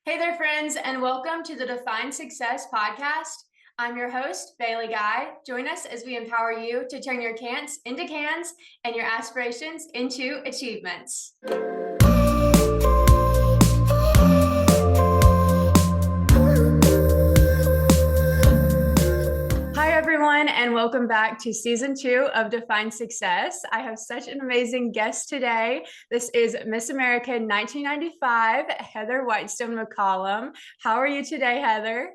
Hey there, friends, and welcome to the Define Success podcast. I'm your host, Bailey Guy. Join us as we empower you to turn your can'ts into cans and your aspirations into achievements. Hi, everyone, and welcome back to season 2 of Define Success. I have such an amazing guest today. This is Miss America 1995, Heather Whitestone McCollum. How are you today, Heather?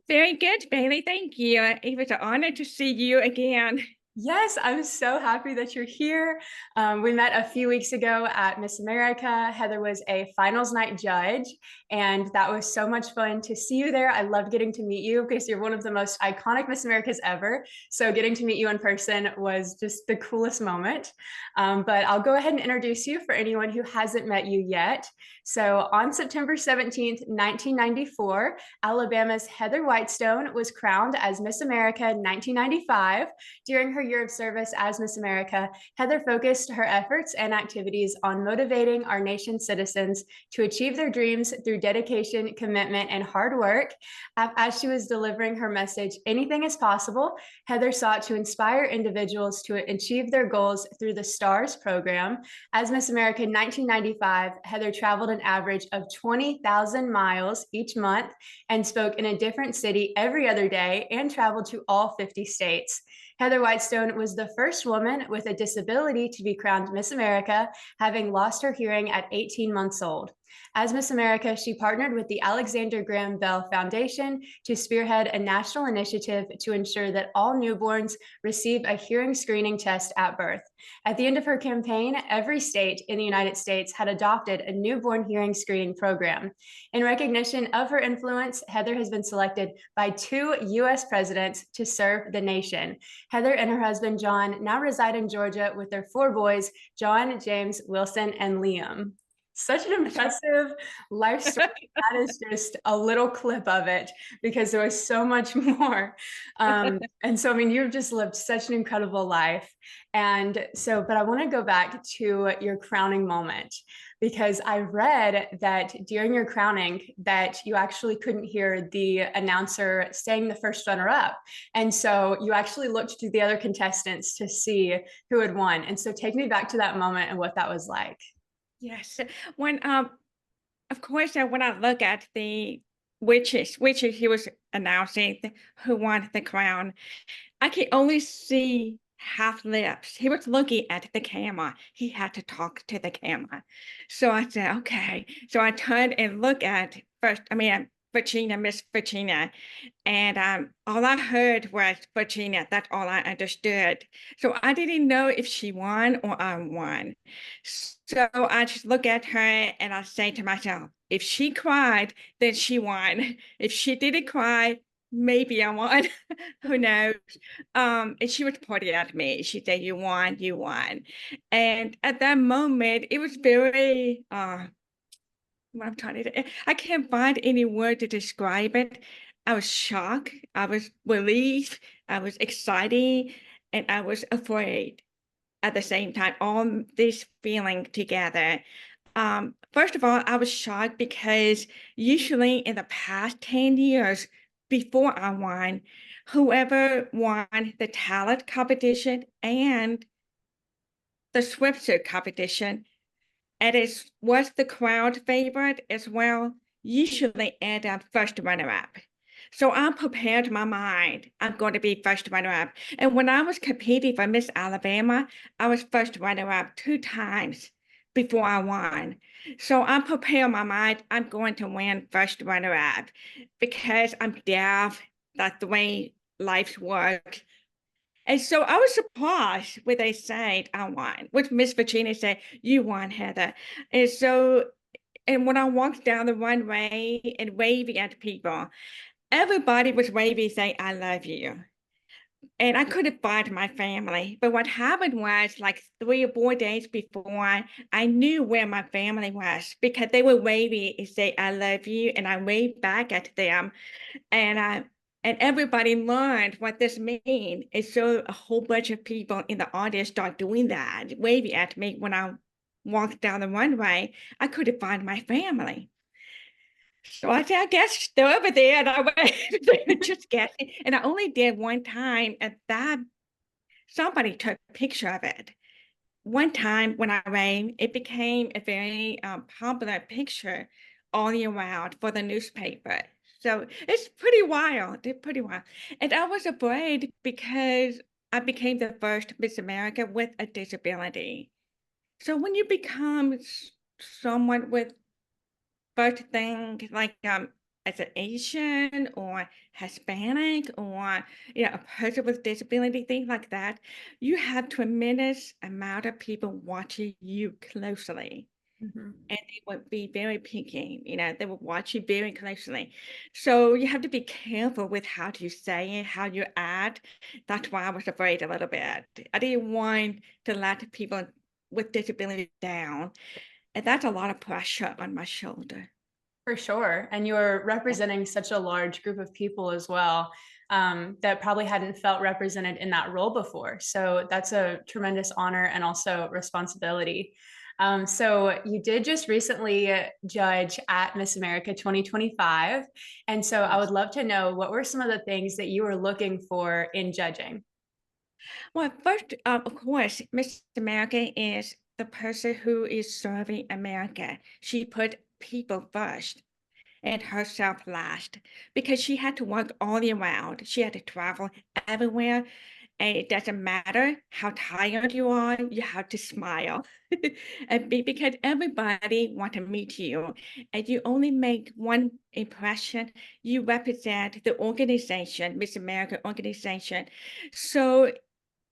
Very good, Bailey. Thank you. It was an honor to see you again. Yes, I'm so happy that you're here. We met a few weeks ago at Miss America. Heather was a finals night judge, and that was so much fun to see you there. I loved getting to meet you because you're one of the most iconic Miss Americas ever. So getting to meet you in person was just the coolest moment. But I'll go ahead and introduce you for anyone who hasn't met you yet. So on September 17th, 1994, Alabama's Heather Whitestone was crowned as Miss America 1995. During her year of service as Miss America, Heather focused her efforts and activities on motivating our nation's citizens to achieve their dreams through dedication, commitment, and hard work. As she was delivering her message, "Anything is possible," Heather sought to inspire individuals to achieve their goals through the S.T.A.R.S program. As Miss America 1995, Heather traveled an average of 20,000 miles each month and spoke in a different city every other day and traveled to all 50 states. Heather Whitestone was the first woman with a disability to be crowned Miss America, having lost her hearing at 18 months old. As Miss America, she partnered with the Alexander Graham Bell Foundation to spearhead a national initiative to ensure that all newborns receive a hearing screening test at birth. At the end of her campaign, every state in the United States had adopted a newborn hearing screening program. In recognition of her influence, Heather has been selected by 2 U.S. presidents to serve the nation. Heather and her husband, John, now reside in Georgia with their 4 boys, John, James, Wilson, and Liam. Such an impressive life story. That is just a little clip of it because there was so much more. And so, I mean, you've just lived such an incredible life. And so, but I want to go back to your crowning moment because I read that during your crowning that you actually couldn't hear the announcer saying the first runner up. And so you actually looked to the other contestants to see who had won. And so take me back to that moment and what that was like. Yes. When of course when I look at the which he was announcing who won the crown, I can only see half lips. He was looking at the camera. He had to talk to the camera. So I said, okay. So I turned and looked at Virginia, Miss Virginia. And all I heard was Virginia. That's all I understood. So I didn't know if she won or I won. So I just look at her and I say to myself, if she cried, then she won. If she didn't cry, maybe I won. Who knows? And she was pointing at me. She said, "You won, you won." And at that moment, it was very what I'm trying to I can't find any word to describe it. I was shocked, I was relieved, I was excited, and I was afraid at the same time, all this feeling together. First of all, I was shocked because usually in the past 10 years before I won, whoever won the talent competition and the swimsuit competition, and it was the crowd favorite as well, usually end up first runner-up. So I prepared my mind. I'm going to be first runner-up. And when I was competing for Miss Alabama, I was first runner-up 2 times before I won. So I prepared my mind. I'm going to win first runner-up because I'm deaf. That's the way life works. And so I was surprised when they said I won, which Miss Virginia said, "You won, Heather." And so, and when I walked down the runway and waving at people, everybody was waving, saying, "I love you." And I couldn't find my family. But what happened was like 3 or 4 days before, I knew where my family was because they were waving and say, "I love you." And I waved back at them. And and everybody learned what this means. And so a whole bunch of people in the audience start doing that, waving at me when I walked down the runway. I couldn't find my family. So I said, I guess they're over there. And I went just guessing. And I only did one time, and that somebody took a picture of it. One time when I ran, it became a very popular picture all year round for the newspaper. So it's pretty wild. It's pretty wild. And I was afraid because I became the first Miss America with a disability. So when you become someone with first thing like as an Asian or Hispanic or a person with disability, things like that, you have tremendous amount of people watching you closely. Mhm. And they would be very picky, they would watch you very closely. So you have to be careful with how you say it, how you act. That's why I was afraid a little bit. I didn't want to let people with disability down. And that's a lot of pressure on my shoulder. For sure. And you're representing such a large group of people as well, that probably hadn't felt represented in that role before. So that's a tremendous honor and also responsibility. So you did just recently judge at Miss America 2025. And so I would love to know, what were some of the things that you were looking for in judging? Well, first, of course, Miss America is the person who is serving America. She put people first and herself last because she had to work all year round. She had to travel everywhere. And it doesn't matter how tired you are, you have to smile. Because everybody want to meet you, and you only make one impression. You represent the organization, Miss America organization. So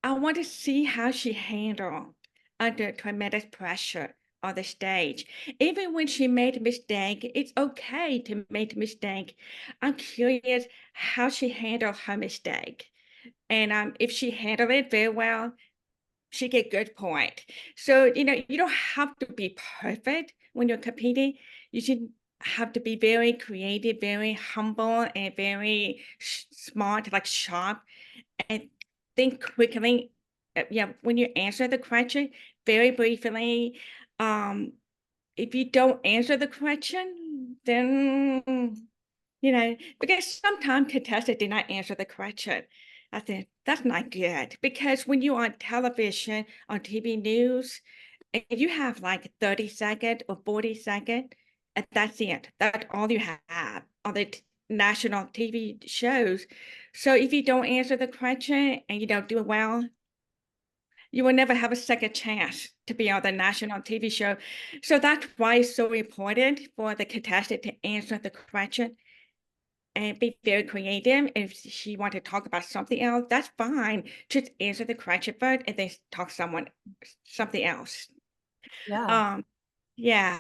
I want to see how she handled under tremendous pressure on the stage. Even when she made a mistake, it's okay to make a mistake. I'm curious how she handled her mistake. And if she handled it very well, she get good point. So, you don't have to be perfect when you're competing. You should have to be very creative, very humble, and very smart, like sharp, and think quickly. Yeah, when you answer the question very briefly, um, if you don't answer the question, then because sometimes contestants did not answer the question. I think that's not good because when you're on television, on TV news, and you have like 30 seconds or 40 seconds, and that's it. That's all you have on the national TV shows. So if you don't answer the question and you don't do it well, you will never have a second chance to be on the national TV show. So that's why it's so important for the contestant to answer the question and be very creative. If she want to talk about something else, that's fine. Just answer the question first and then talk something else. Yeah. Um, yeah.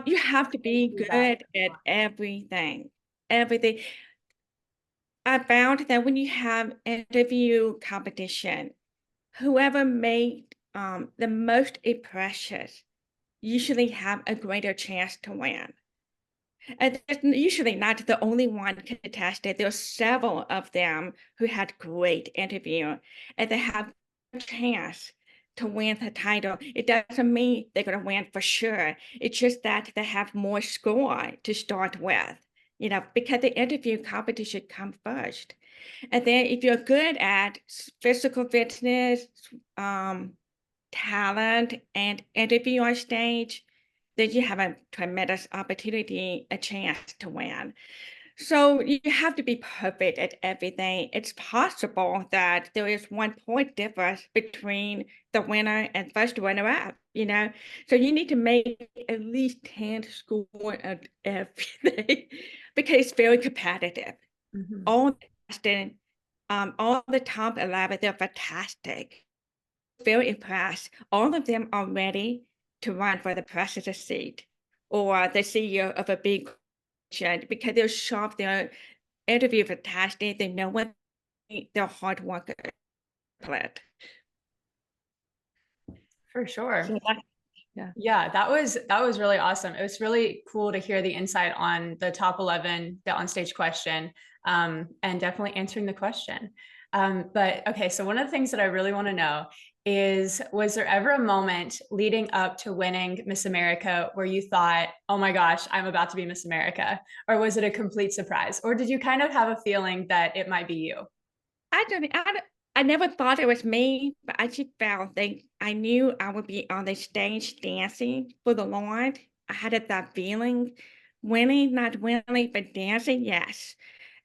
You have to Thank be you. That. good at everything. Everything. I found that when you have interview competition, whoever made the most impressions usually have a greater chance to win. And that's usually not the only one contested. There are several of them who had great interview, and they have a chance to win the title. It doesn't mean they're going to win for sure. It's just that they have more score to start with, because the interview competition comes first. And then if you're good at physical fitness, um, talent, and interview on stage, then you have a tremendous opportunity, a chance to win. So you have to be perfect at everything. It's possible that there is 1 point difference between the winner and first runner up. So you need to make at least 10 score at everything because it's very competitive. Mhm. All the all the top 11, they're fantastic. Very impressed. All of them are ready to run for the president seat or the CEO of a big corporation because they're sharp, they're interview fantastic, they know what they're hard workers. For sure. So yeah. Yeah, that was really awesome. It was really cool to hear the insight on the top 11, the onstage question, and definitely answering the question. But okay, so one of the things that I really want to know was there ever a moment leading up to winning Miss America where you thought, oh my gosh, I'm about to be Miss America? Or was it a complete surprise? Or did you kind of have a feeling that it might be you? I never thought it was me, but I just felt that I knew I would be on the stage dancing for the Lord. I had that feeling, winning, not winning, but dancing, yes.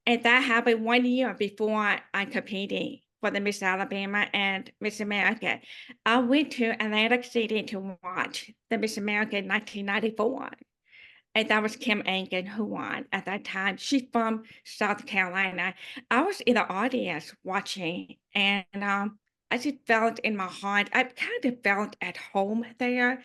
And that happened 1 year before I competed for the Miss Alabama and Miss America. I went to Atlantic City to watch the Miss America in 1994. And that was Kim Aiken who won at that time. She's from South Carolina. I was in the audience watching, and I just felt in my heart, I kind of felt at home there.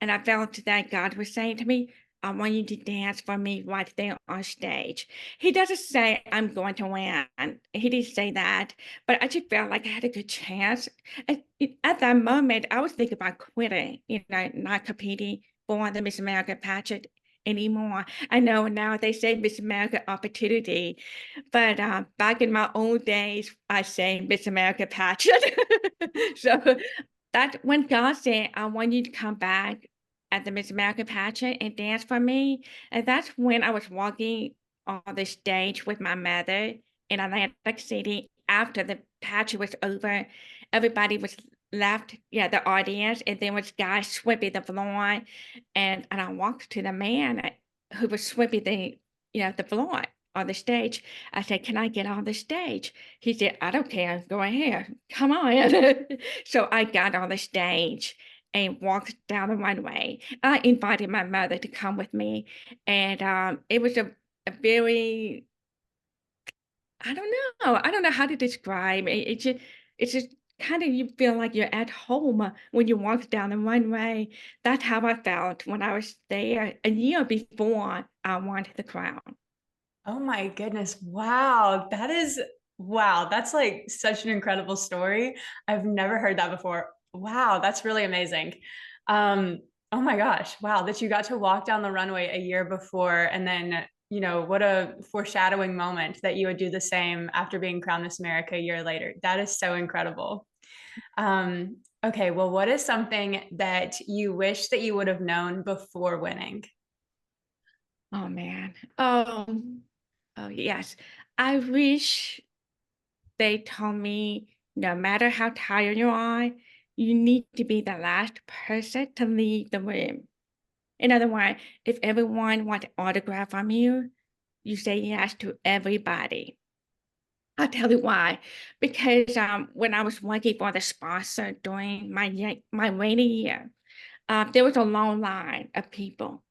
And I felt that God was saying to me, I want you to dance for me right there on stage. He doesn't say I'm going to win. He didn't say that, but I just felt like I had a good chance. At that moment, I was thinking about quitting, not competing for the Miss America pageant anymore. I know now they say Miss America opportunity, but back in my old days, I say Miss America pageant. So that when God said, I want you to come back at the Miss America pageant and dance for me, and that's when I was walking on the stage with my mother in Atlantic City after the pageant was over. Everybody was left, yeah, the audience, and then was guys sweeping the floor, and I walked to the man who was sweeping the floor on the stage. I said, "Can I get on the stage?" He said, "I don't care. Go ahead. Come on." So I got on the stage and walked down the runway. I invited my mother to come with me, and it was a very I don't know how to describe it. It's just kind of you feel like you're at home when you walk down the runway. That's how I felt when I was there a year before I won the crown. Oh my goodness. Wow. Wow. That's like such an incredible story. I've never heard that before. Wow. That's really amazing. Um, oh my gosh. Wow. That you got to walk down the runway a year before. And then, what a foreshadowing moment that you would do the same after being crowned Miss America a year later. That is so incredible. Okay. Well, what is something that you wish that you would have known before winning? Oh man. Oh yes. I wish they told me no matter how tired you are, you need to be the last person to leave the room. In other words, if everyone wants an autograph from you, you say yes to everybody. I'll tell you why. Because when I was working for the sponsor during my rainy year, there was a long line of people.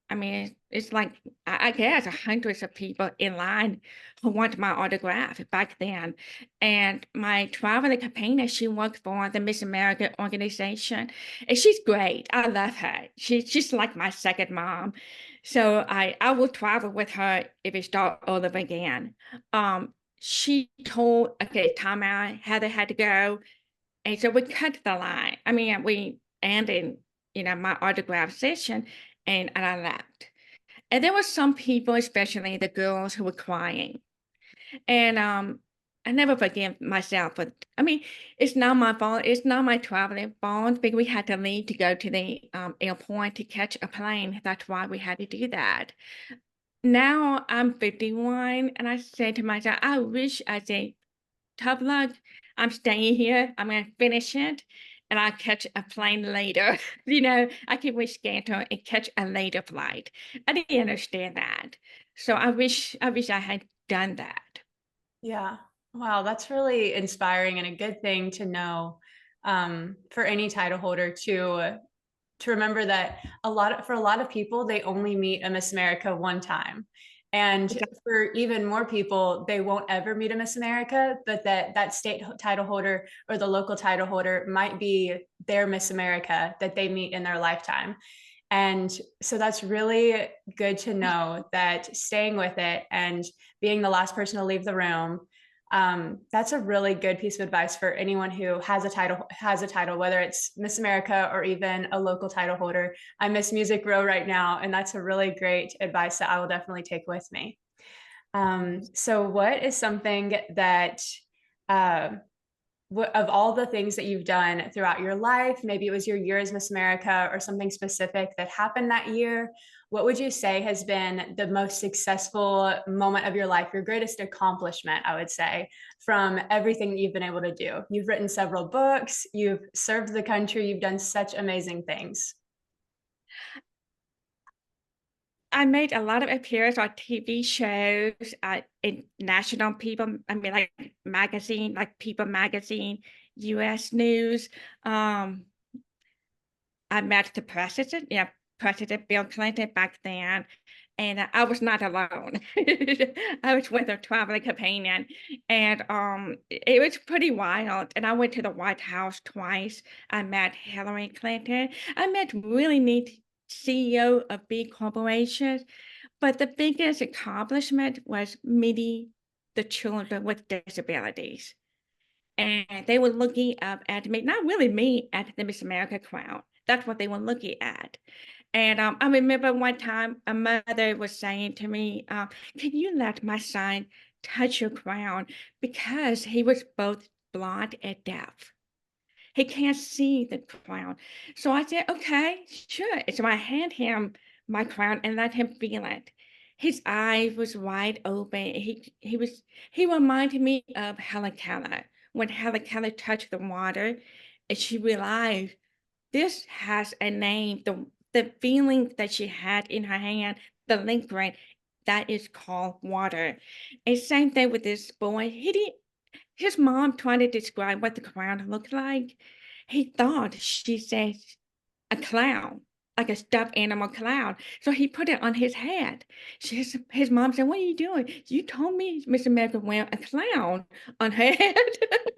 I mean, it's like I guess hundreds of people in line who wanted my autograph back then. And my traveling companion, she worked for the Miss America organization, and she's great. I love her. She's like my second mom. So I will travel with her if it start all over again. She told, okay, time out, Heather had to go, and so we cut the line. I mean, we ended, my autograph session, and I left. And there were some people, especially the girls, who were crying. And I never forgive myself for. I mean, it's not my fault. It's not my traveling fault because we had to leave to go to the airport to catch a plane. That's why we had to do that. Now I'm 51, and I say to myself, I wish I said tough luck. I'm staying here. I'm going to finish it and I'll catch a plane later. I can reschedule and catch a later flight. I didn't understand that. So I wish I had done that. Yeah. Wow, that's really inspiring and a good thing to know, for any title holder to remember that for a lot of people, they only meet a Miss America one time. And Exactly. for even more people, they won't ever meet a Miss America, but that state title holder or the local title holder might be their Miss America that they meet in their lifetime. And so that's really good to know that staying with it and being the last person to leave the room, that's a really good piece of advice for anyone who has a title, whether it's Miss America or even a local title holder. I'm Miss Music Row right now, and that's a really great advice that I will definitely take with me. So what is something that uh, of all the things that you've done throughout your life, maybe it was your year as Miss America or something specific that happened that year, what would you say has been the most successful moment of your life, your greatest accomplishment, I would say, from everything that you've been able to do? You've written several books, you've served the country, you've done such amazing things. I made a lot of appearances on TV shows, in national people, I mean, like magazine, like People Magazine, U.S. News. Um, I met the president, yeah, President Bill Clinton back then, and I was not alone. I was with a traveling companion, and it was pretty wild. And I went to the White House twice. I met Hillary Clinton. I met really neat CEO of big corporations, but the biggest accomplishment was meeting the children with disabilities. And they were looking up at me, not really me, at the Miss America crowd. That's what they were looking at. And I remember one time a mother was saying to me, "Can you let my son touch your crown?" Because he was both blind and deaf. He can't see the crown. So I said, "Okay, sure." So I hand him my crown and let him feel it. His eyes was wide open. He reminded me of Helen Keller. When Helen Keller touched the water, and she realized this has a name. The feeling that she had in her hand, the lingering, that is called water. And same thing with this boy. He didn't his mom tried to describe what the clown looked like. He thought she said a clown, like a stuffed animal clown. So he put it on his head. His mom said, "What are you doing? You told me Mr. America wear a clown on her head."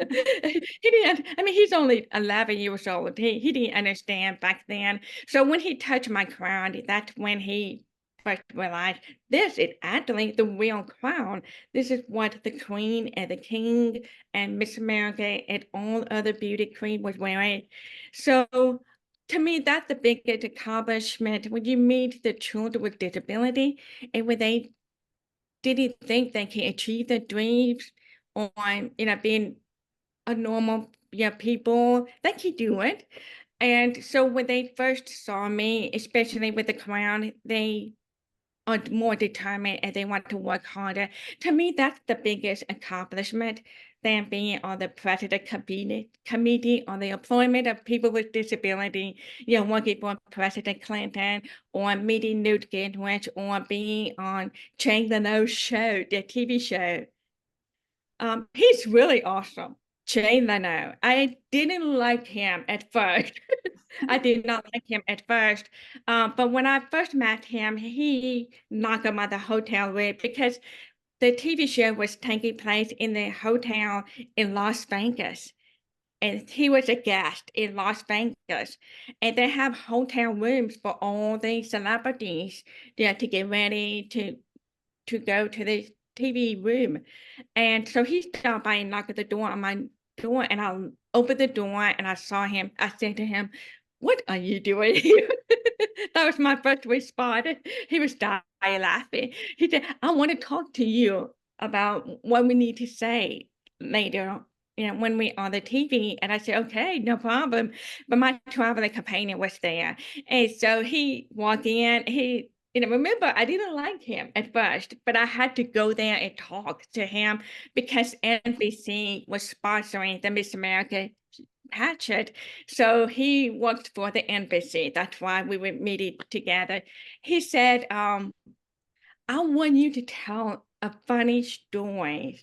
He didn't, I mean, he's only 11 years old. He didn't understand back then. So when he touched my crown, that's when he first realized this is actually the real crown. This is what the queen and the king and Miss America and all other beauty queen was wearing. So to me, that's the biggest accomplishment when you meet the children with disability and when they didn't think they can achieve their dreams on, being a normal, people, they can do it. And so when they first saw me, especially with the crown, they are more determined and they want to work harder. To me, that's the biggest accomplishment than being on the president committee on the employment of people with disability, working for President Clinton or meeting Newt Gingrich or being on Jane Leno's show, the TV show. He's really awesome. Jane Leno. I didn't like him at first. I did not like him at first. But when I first met him, he knocked him out the hotel room because the TV show was taking place in the hotel in Las Vegas. And he was a guest in Las Vegas. And they have hotel rooms for all the celebrities, to get ready to go to the TV room. And so he stopped by and knocked at the door on my door, and I opened the door and I saw him. I said to him, "What are you doing here?" That was my first response. He was dying laughing. He said, "I want to talk to you about what we need to say later, when we on the TV." And I said, "Okay, no problem." But my traveling companion was there. And so he walked in, remember, I didn't like him at first, but I had to go there and talk to him because NBC was sponsoring the Miss America pageant. So he worked for the NBC. That's why we were meeting together. He said, "I want you to tell a funny story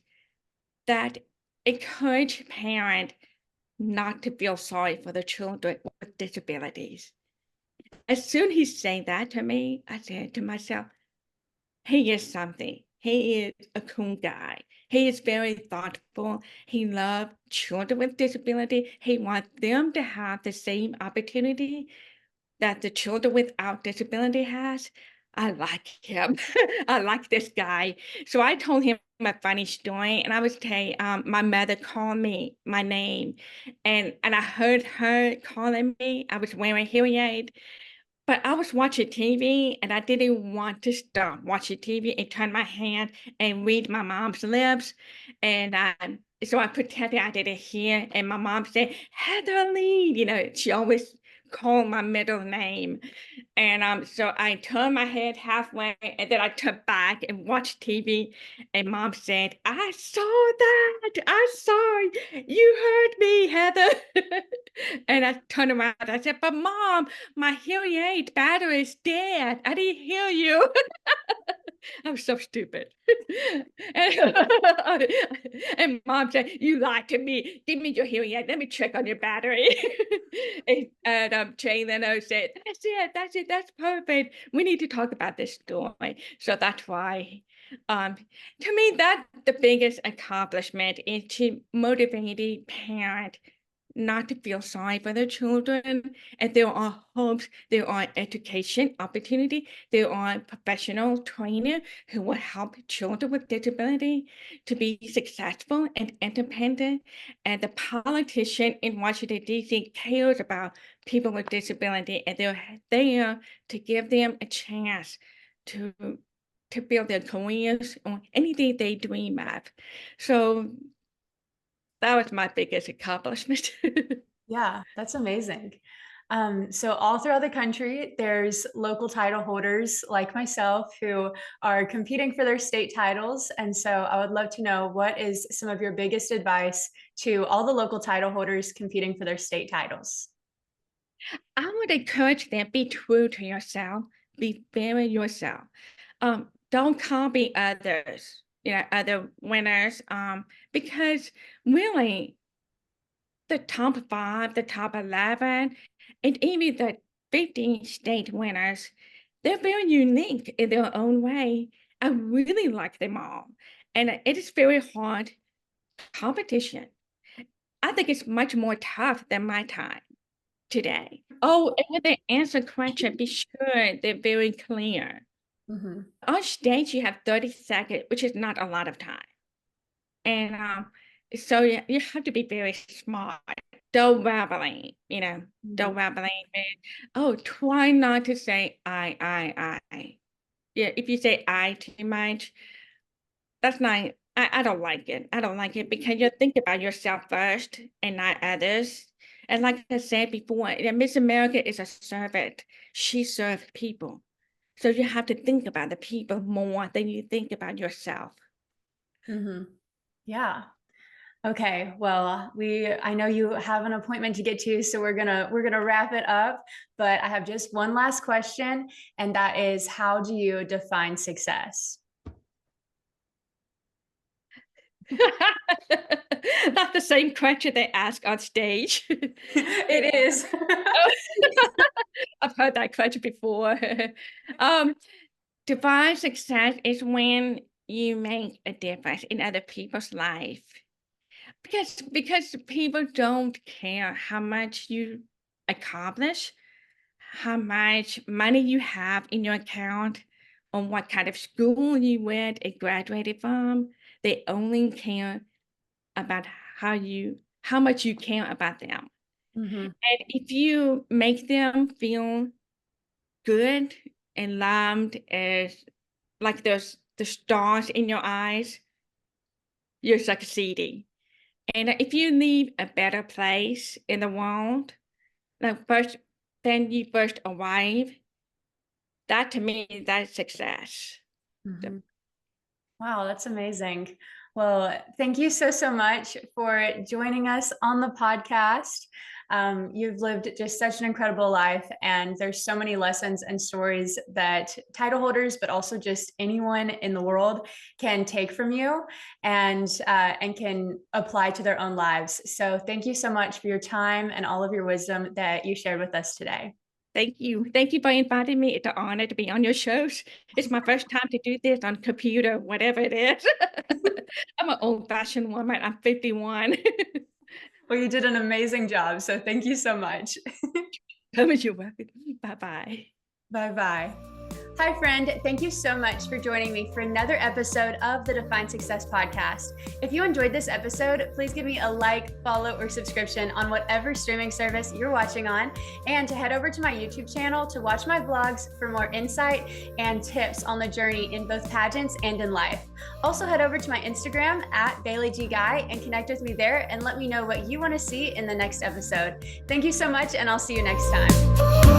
that encourage parents not to feel sorry for the children with disabilities." As soon as he said that to me, I said to myself, he is something. He is a cool guy. He is very thoughtful. He loves children with disability. He wants them to have the same opportunity that the children without disability has. I like him. I like this guy. So I told him a funny story, and I was telling my mother called me my name, and I heard her calling me. I was wearing hearing aid, but I was watching TV and I didn't want to stop watching TV and turn my hand and read my mom's lips. And so I pretended I didn't hear, and my mom said, "Heather Lee," she always called my middle name. And so I turned my head halfway, and then I turned back and watched TV. And mom said, "I saw that. I saw you heard me, Heather." And I turned around. I said, "But mom, my hearing aid battery is dead. I didn't hear you." I'm so stupid. and, and mom said, "You lied to me. Give me your hearing aid. Let me check on your battery." and Jay Leno said, "That's it. That's it. That's perfect. We need to talk about this story." So that's why, um, to me, that's the biggest accomplishment is to motivate a parent not to feel sorry for their children. And there are hopes, there are education opportunity, there are professional trainer who will help children with disability to be successful and independent. And the politician in Washington, D.C. cares about people with disability, and they're there to give them a chance to build their careers on anything they dream of. So that was my biggest accomplishment. Yeah, that's amazing. So all throughout the country, there's local title holders like myself who are competing for their state titles. And so I would love to know, what is some of your biggest advice to all the local title holders competing for their state titles? I would encourage them, be true to yourself, be very yourself. Don't copy others, other winners, because really the top five, the top 11, and even the 15 state winners, they're very unique in their own way. I really like them all. And it is very hard competition. I think it's much more tough than my time today. Oh, and when they answer question, be sure they're very clear. Mhm. On stage, you have 30 seconds, which is not a lot of time. And so you have to be very smart. Don't babbling, Mhm. don't babbling. Oh, try not to say I. Yeah, if you say I too much, that's not, I don't like it. I don't like it because you think about yourself first and not others. And like I said before, Miss America is a servant. She serves people. So you have to think about the people more than you think about yourself. Mhm. Yeah. Okay. Well, I know you have an appointment to get to, so we're gonna wrap it up. But I have just one last question, and that is, how do you define success? That's the same question they ask on stage. It is. Oh, I've heard that question before. Um, Divine success is when you make a difference in other people's life. Because people don't care how much you accomplish, how much money you have in your account, or what kind of school you went and graduated from. They only care about how much you care about them. Mhm. And if you make them feel good and loved as like there's the stars in your eyes, you're succeeding. And if you leave a better place in the world, like first, then you first arrive, that to me, that's success. So, Mhm. Wow, that's amazing. Well, thank you so much for joining us on the podcast. You've lived just such an incredible life, and there's so many lessons and stories that title holders, but also just anyone in the world, can take from you and can apply to their own lives. So, thank you so much for your time and all of your wisdom that you shared with us today. thank you. Thank you for inviting me. It's an honor to be on your shows. It's my first time to do this on computer, whatever it is. I'm an old-fashioned woman. I'm 51. Well, you did an amazing job. So, thank you so much. How much you welcome. Bye-bye. Bye bye. Hi, friend. Thank you so much for joining me for another episode of the Define Success podcast. If you enjoyed this episode, please give me a like, follow, or subscription on whatever streaming service you're watching on, and to head over to my YouTube channel to watch my vlogs for more insight and tips on the journey in both pageants and in life. Also, head over to my Instagram at BaileyGGuy and connect with me there and let me know what you want to see in the next episode. Thank you so much, and I'll see you next time.